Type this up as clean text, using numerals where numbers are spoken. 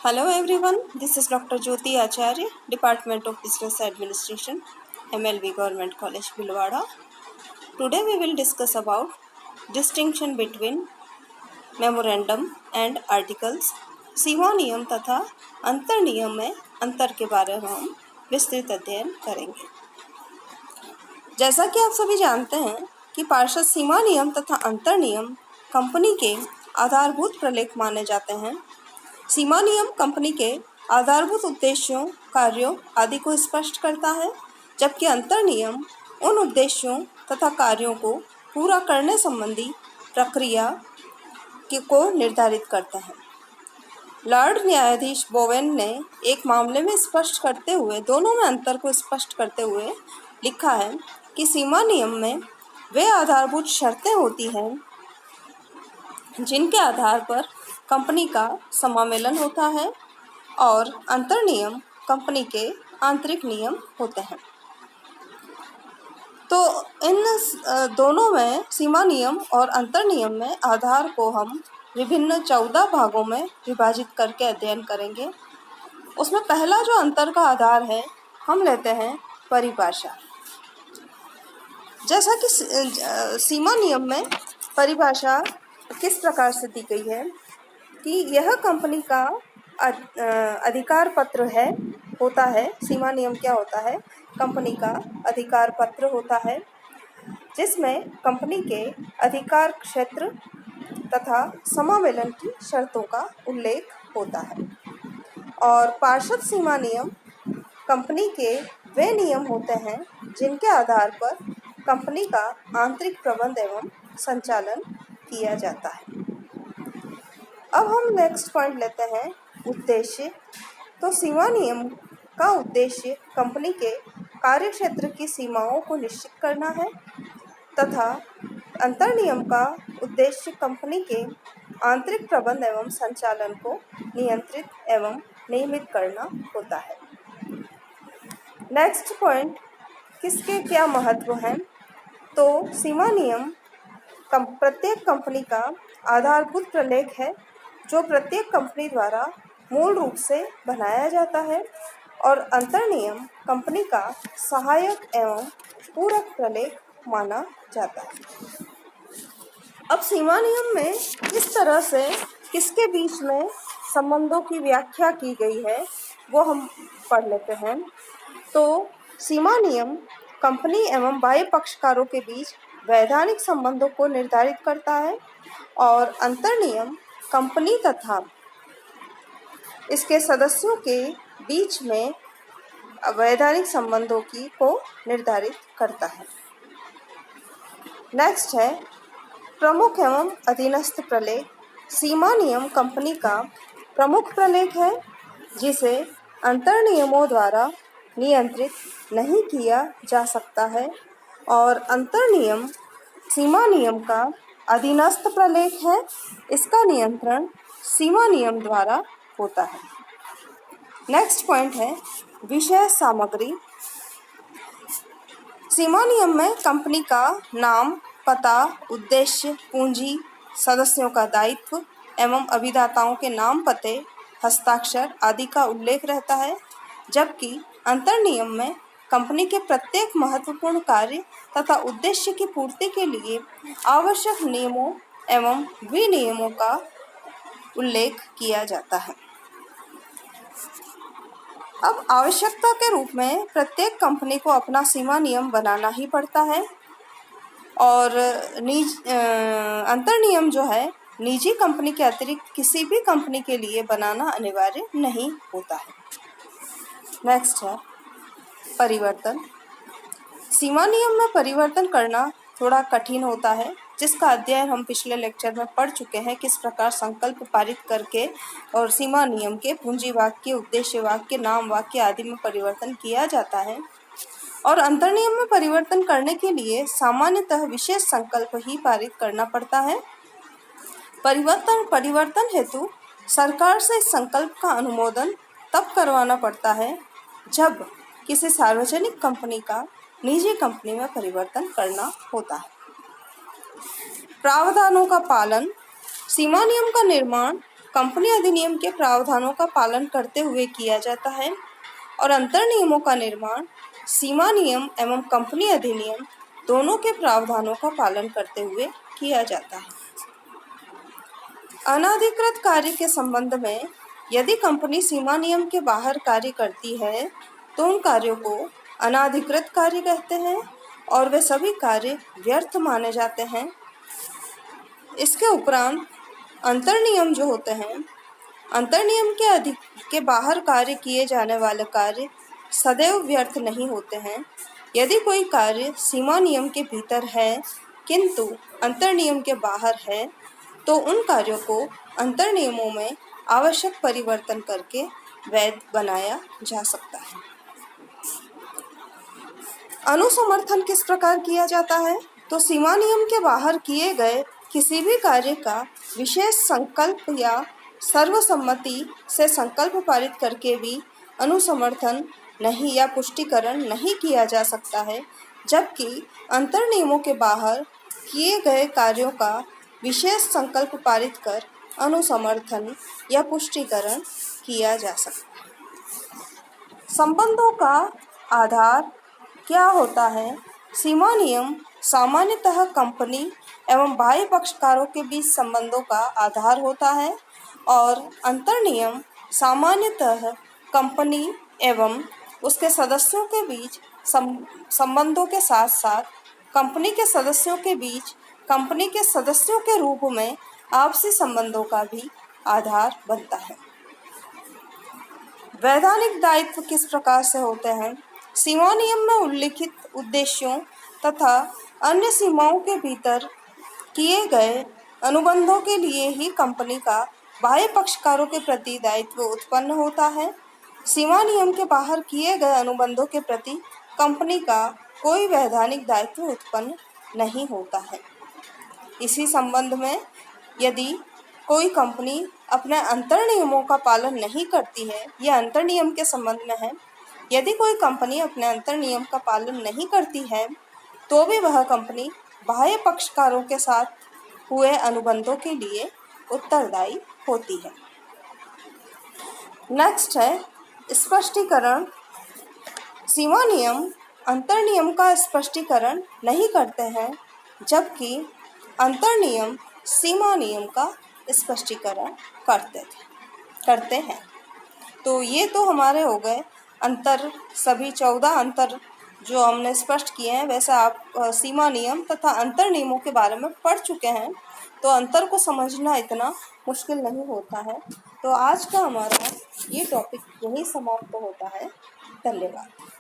Hello everyone, this is Dr. Jyoti Acharya, Department of Business Administration, MLB Government College, Bhilwara. Today we will discuss about distinction between memorandum and articles, सीमा नियम तथा अंतर नियम में अंतर के बारे में हम विस्तृत अध्ययन करेंगे। जैसा कि आप सभी जानते हैं कि पार्षद सीमा नियम तथा अंतर नियम कंपनी के आधारभूत प्रलेख माने जाते हैं। सीमा नियम कंपनी के आधारभूत उद्देश्यों, कार्यों आदि को स्पष्ट करता है, जबकि अंतर नियम उन उद्देश्यों तथा कार्यों को पूरा करने संबंधी प्रक्रिया को निर्धारित करता है। लॉर्ड न्यायाधीश बोवेन ने एक मामले में स्पष्ट करते हुए दोनों में अंतर को स्पष्ट करते हुए लिखा है कि सीमा नियम में वे आधारभूत शर्तें होती हैं जिनके आधार पर कंपनी का समामेलन होता है और अंतर नियम कंपनी के आंतरिक नियम होते हैं। तो इन दोनों में सीमा नियम और अंतर नियम में आधार को हम विभिन्न 14 भागों में विभाजित करके अध्ययन करेंगे। उसमें पहला जो अंतर का आधार है, हम लेते हैं परिभाषा। जैसा कि सीमा नियम में परिभाषा किस प्रकार से दी गई है कि यह कंपनी का अधिकार पत्र होता है। सीमा नियम क्या होता है? कंपनी का अधिकार पत्र होता है, जिसमें कंपनी के अधिकार क्षेत्र तथा समावेलन की शर्तों का उल्लेख होता है। और पार्षद सीमा नियम कंपनी के वे नियम होते हैं जिनके आधार पर कंपनी का आंतरिक प्रबंध एवं संचालन किया जाता है। अब हम नेक्स्ट पॉइंट लेते हैं उद्देश्य। तो सीमा नियम का उद्देश्य कंपनी के कार्यक्षेत्र की सीमाओं को निश्चित करना है तथा अंतर नियम का उद्देश्य कंपनी के आंतरिक प्रबंध एवं संचालन को नियंत्रित एवं नियमित करना होता है। नेक्स्ट पॉइंट, किसके क्या महत्व हैं? तो सीमा नियम प्रत्येक कंपनी का आधारभूत प्रलेख है जो प्रत्येक कंपनी द्वारा मूल रूप से बनाया जाता है, और अंतर नियम कंपनी का सहायक एवं पूरक प्रलेख माना जाता है। अब सीमा नियम में किस तरह से किसके बीच में संबंधों की व्याख्या की गई है वो हम पढ़ लेते हैं। तो सीमा नियम कंपनी एवं बाह्य पक्षकारों के बीच वैधानिक संबंधों को निर्धारित करता है, और अंतर नियम कंपनी तथा इसके सदस्यों के बीच में वैधानिक संबंधों को निर्धारित करता है। नेक्स्ट है प्रमुख एवं अधीनस्थ प्रलेख। सीमा नियम कंपनी का प्रमुख प्रलेख है जिसे अंतर नियमों द्वारा नियंत्रित नहीं किया जा सकता है, और अंतर नियम सीमा नियम का अधीनस्थ प्रलेख है। इसका नियंत्रण सीमा नियम द्वारा होता है। नेक्स्ट पॉइंट है विषय सामग्री। सीमा नियम में कंपनी का नाम, पता, उद्देश्य, पूंजी, सदस्यों का दायित्व एवं अभिदाताओं के नाम, पते, हस्ताक्षर आदि का उल्लेख रहता है, जबकि अंतर नियम में कंपनी के प्रत्येक महत्वपूर्ण कार्य तथा उद्देश्य की पूर्ति के लिए आवश्यक नियमों एवं विनियमों का उल्लेख किया जाता है। अब आवश्यकता के रूप में प्रत्येक कंपनी को अपना सीमा नियम बनाना ही पड़ता है, और अंतर नियम जो है निजी कंपनी के अतिरिक्त किसी भी कंपनी के लिए बनाना अनिवार्य नहीं होता है। नेक्स्ट है परिवर्तन। सीमा नियम में परिवर्तन करना थोड़ा कठिन होता है, जिसका अध्ययन हम पिछले लेक्चर में पढ़ चुके हैं। किस प्रकार संकल्प पारित करके और सीमा नियम के पूंजी वाक्य, उद्देश्य वाक्य, नाम वाक्य आदि में परिवर्तन किया जाता है, और अंतर नियम में परिवर्तन करने के लिए सामान्यतः विशेष संकल्प ही पारित करना पड़ता है। परिवर्तन हेतु सरकार से इस संकल्प का अनुमोदन तब करवाना पड़ता है जब किसी सार्वजनिक कंपनी का निजी कंपनी में परिवर्तन करना होता है। प्रावधानों का पालन। सीमा नियम का निर्माण कंपनी अधिनियम के प्रावधानों का पालन करते हुए किया जाता है और अंतर नियमों का निर्माण सीमा नियम एवं कंपनी अधिनियम दोनों के प्रावधानों का पालन करते हुए किया जाता है। अनाधिकृत कार्य के संबंध में यदि कंपनी सीमा नियम के बाहर कार्य करती है तो उन कार्यों को अनाधिकृत कार्य कहते हैं और वे सभी कार्य व्यर्थ माने जाते हैं। इसके उपरांत अंतर नियम जो होते हैं, अंतर नियम के बाहर कार्य किए जाने वाले कार्य सदैव व्यर्थ नहीं होते हैं। यदि कोई कार्य सीमा नियम के भीतर है किंतु अंतर नियम के बाहर है तो उन कार्यों को अंतर नियमों में आवश्यक परिवर्तन करके वैध बनाया जा सकता है। अनुसमर्थन किस प्रकार किया जाता है? तो सीमा नियम के बाहर किए गए किसी भी कार्य का विशेष संकल्प या सर्वसम्मति से संकल्प पारित करके भी अनुसमर्थन नहीं या पुष्टिकरण नहीं किया जा सकता है, जबकि अंतर नियमों के बाहर किए गए कार्यों का विशेष संकल्प पारित कर अनुसमर्थन या पुष्टिकरण किया जा सकता है। संबंधों का आधार क्या होता है? सीमा नियम सामान्यतः कंपनी एवं बाह्य पक्षकारों के बीच संबंधों का आधार होता है और अंतर नियम सामान्यतः कंपनी एवं उसके सदस्यों के बीच संबंधों के साथ साथ कंपनी के सदस्यों के बीच कंपनी के सदस्यों के रूप में आपसी संबंधों का भी आधार बनता है। वैधानिक दायित्व किस प्रकार से होते हैं? सीमा नियम में उल्लिखित उद्देश्यों तथा अन्य सीमाओं के भीतर किए गए अनुबंधों के लिए ही कंपनी का बाह्य पक्षकारों के प्रति दायित्व उत्पन्न होता है। सीमा नियम के बाहर किए गए अनुबंधों के प्रति कंपनी का कोई वैधानिक दायित्व उत्पन्न नहीं होता है। इसी संबंध में यदि कोई कंपनी अपने अंतर नियमों का पालन नहीं करती है, यह अंतर नियम के संबंध में है, यदि कोई कंपनी अपने अंतर नियम का पालन नहीं करती है तो भी वह कंपनी बाह्य पक्षकारों के साथ हुए अनुबंधों के लिए उत्तरदायी होती है। नेक्स्ट है स्पष्टीकरण। सीमा नियम अंतर नियम का स्पष्टीकरण नहीं करते हैं, जबकि अंतर नियम सीमा नियम का स्पष्टीकरण करते हैं। तो ये तो हमारे हो गए अंतर, सभी 14 अंतर जो हमने स्पष्ट किए हैं। वैसे आप सीमा नियम तथा अंतर नियमों के बारे में पढ़ चुके हैं, तो अंतर को समझना इतना मुश्किल नहीं होता है। तो आज का हमारा ये टॉपिक यही समाप्त होता है। धन्यवाद।